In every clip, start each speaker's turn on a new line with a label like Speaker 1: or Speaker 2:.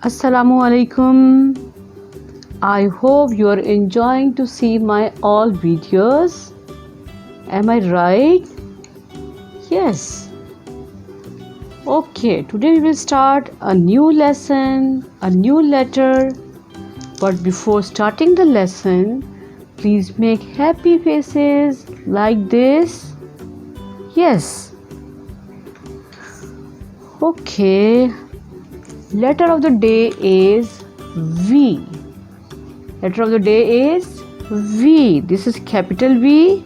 Speaker 1: Assalamu alaikum. I hope you are enjoying to see my all videos. Am I right? Yes. Okay, today we will start a new lesson, a new letter. But before starting the lesson, please make happy faces like this. Yes. Okay. Letter of the day is V. Letter of the day is V. This is capital V.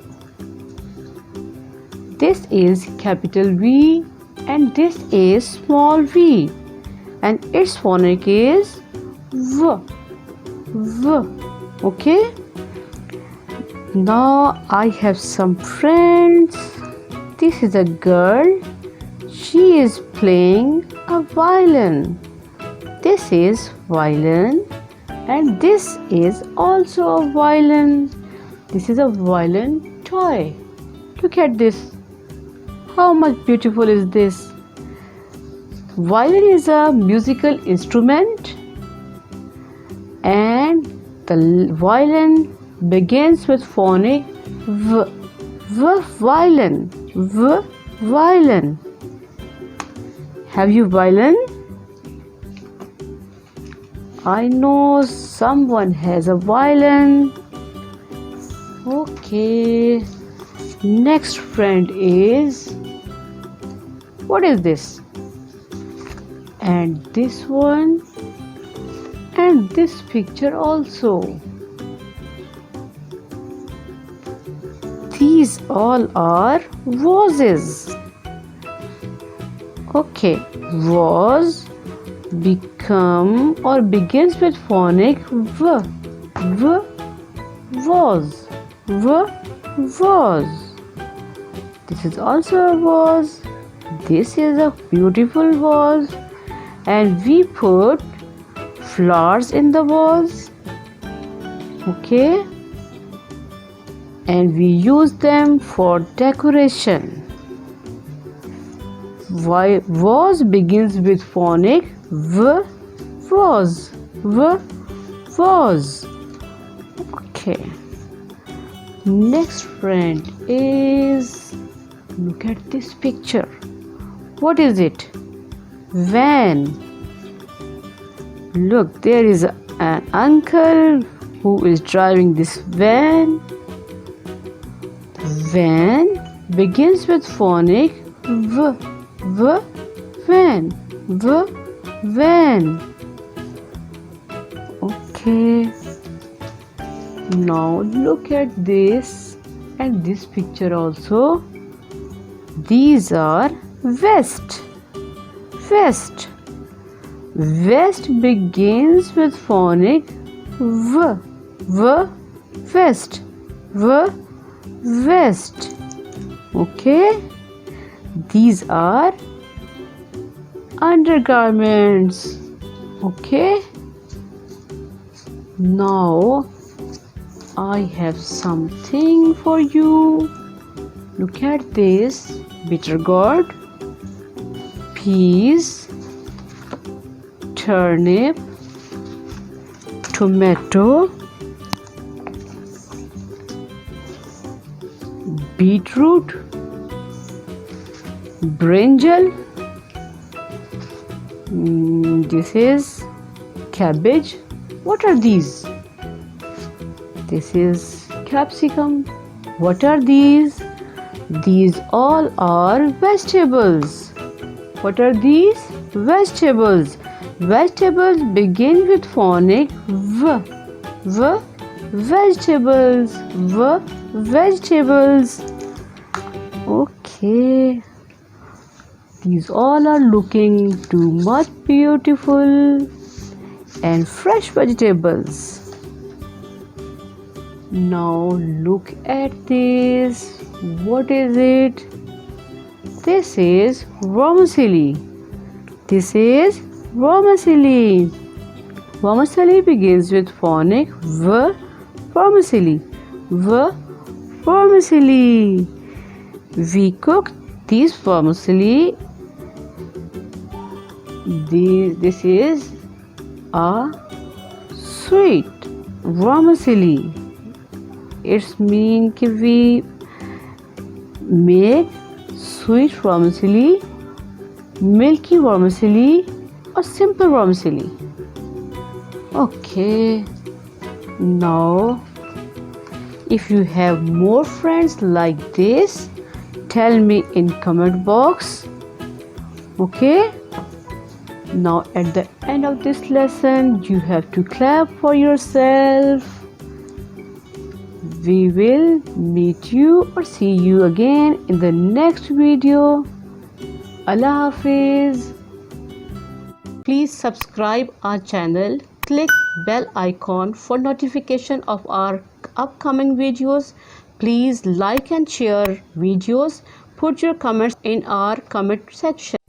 Speaker 1: This is capital V. And this is small v. And its phonic is V. V. Okay. Now I have some friends. This is a girl. She is playing a violin. This is violin and this is also a violin. This is a violin toy. Look at this. How much beautiful is this? Violin is a musical instrument and the violin begins with phonic V. V violin. V violin. Have you violin? I know someone has a violin. Okay. Next friend is, what is this? And this one. And this picture also. These all are vases. Okay. Vase become or begins with phonic V. V vase. V vase. This is also a vase. This is a beautiful vase. And we put flowers in the vase. Okay. And we use them for decoration. Why vase begins with phonic V. Vase. V vase. Okay. Next friend is, look at this picture. What is it? Van. Look, there is an uncle who is driving this van. Van begins with phonic V. V van. V van. Okay. Now look at this and this picture also. These are vest. Vest. Vest begins with phonic V. V vest. V vest. Okay. These are undergarments. Okay. Now I have something for you. Look at this. Bitter gourd, peas, turnip, tomato, beetroot, brinjal. This is cabbage. What are these? This is capsicum. What are these? These all are vegetables. What are these? Vegetables. Vegetables begin with phonic V. V vegetables. V vegetables. Okay. These all are looking too much beautiful and fresh vegetables. Now look at this. What is it? This is vermicelli. This is vermicelli. Vermicelli begins with phonic V. Vermicelli. V. Vermicelli. We cook these vermicelli. This is a sweet vermicelli. It's mean कि we make sweet vermicelli, milky vermicelli, or simple vermicelli. Okay, now if you have more friends like this, tell me in comment box. Okay, now at the end of this lesson you have to clap for yourself. We will meet you or see you again in the next video. Allah Hafiz. Please subscribe our channel. Click bell icon for notification of our upcoming videos. Please like and share videos. Put your comments in our comment section.